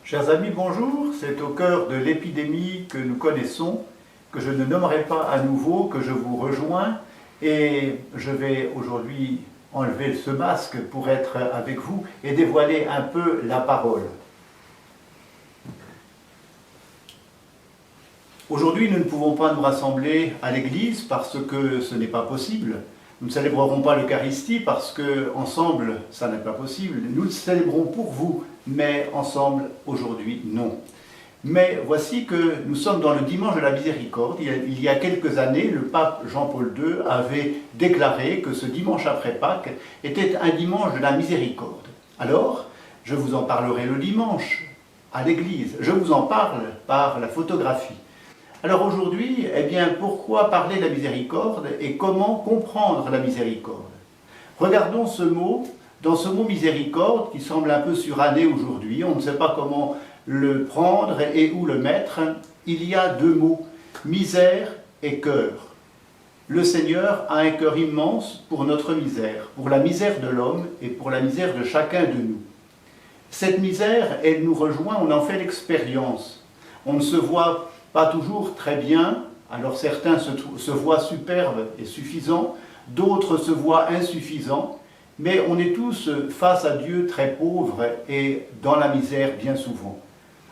Chers amis, bonjour. C'est au cœur de l'épidémie que nous connaissons, que je ne nommerai pas à nouveau, que je vous rejoins. Et je vais aujourd'hui enlever ce masque pour être avec vous et dévoiler un peu la parole. Aujourd'hui, nous ne pouvons pas nous rassembler à l'église parce que ce n'est pas possible. Nous ne célébrerons pas l'Eucharistie parce que ensemble, ça n'est pas possible. Nous le célébrons pour vous, mais ensemble, aujourd'hui, non. Mais voici que nous sommes dans le dimanche de la miséricorde. Il y a quelques années, le pape Jean-Paul II avait déclaré que ce dimanche après Pâques était un dimanche de la miséricorde. Alors, je vous en parlerai le dimanche à l'église. Je vous en parle par la photographie. Alors aujourd'hui, eh bien, pourquoi parler de la miséricorde et comment comprendre la miséricorde? Regardons ce mot, dans ce mot miséricorde qui semble un peu suranné aujourd'hui, on ne sait pas comment le prendre et où le mettre. Il y a deux mots, misère et cœur. Le Seigneur a un cœur immense pour notre misère, pour la misère de l'homme et pour la misère de chacun de nous. Cette misère, elle nous rejoint, on en fait l'expérience. On ne se voit pas toujours très bien, alors certains se voient superbes et suffisants, d'autres se voient insuffisants, mais on est tous face à Dieu très pauvres et dans la misère bien souvent.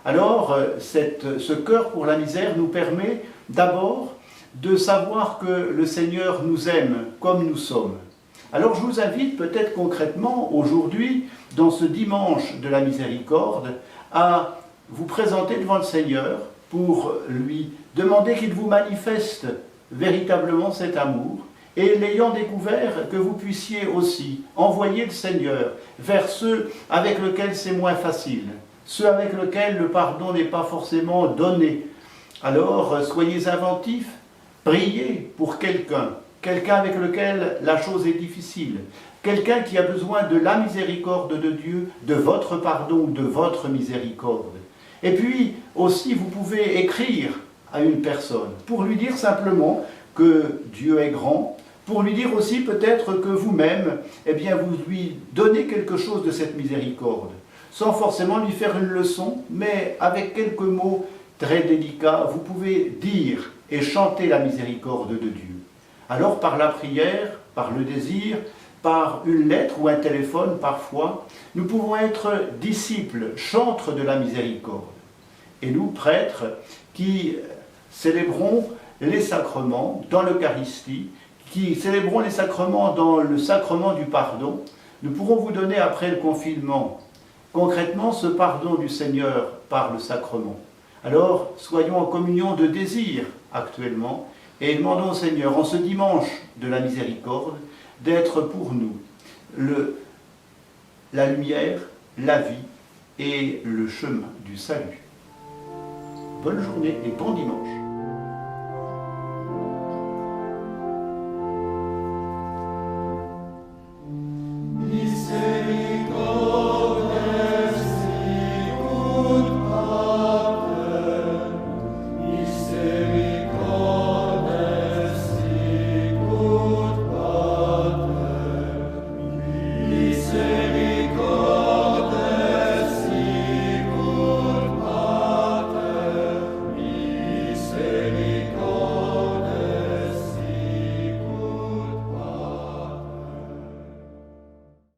Alors, ce cœur pour la misère nous permet d'abord de savoir que le Seigneur nous aime comme nous sommes. Alors je vous invite peut-être concrètement aujourd'hui, dans ce dimanche de la miséricorde, à vous présenter devant le Seigneur pour lui demander qu'il vous manifeste véritablement cet amour et l'ayant découvert, que vous puissiez aussi envoyer le Seigneur vers ceux avec lesquels c'est moins facile, ceux avec lesquels le pardon n'est pas forcément donné. Alors soyez inventifs, priez pour quelqu'un avec lequel la chose est difficile, quelqu'un qui a besoin de la miséricorde de Dieu, de votre pardon ou de votre miséricorde. Et puis aussi, vous pouvez écrire à une personne pour lui dire simplement que Dieu est grand, pour lui dire aussi peut-être que vous-même, eh bien, vous lui donnez quelque chose de cette miséricorde, sans forcément lui faire une leçon, mais avec quelques mots très délicats, vous pouvez dire et chanter la miséricorde de Dieu. Alors par la prière, par le désir, par une lettre ou un téléphone parfois, nous pouvons être disciples, chantres de la miséricorde. Et nous, prêtres, qui célébrons les sacrements dans l'Eucharistie, qui célébrons les sacrements dans le sacrement du pardon, nous pourrons vous donner après le confinement, concrètement, ce pardon du Seigneur par le sacrement. Alors, soyons en communion de désir actuellement, et demandons au Seigneur, en ce dimanche de la miséricorde, d'être pour nous la lumière, la vie et le chemin du salut. Bonne journée et bon dimanche.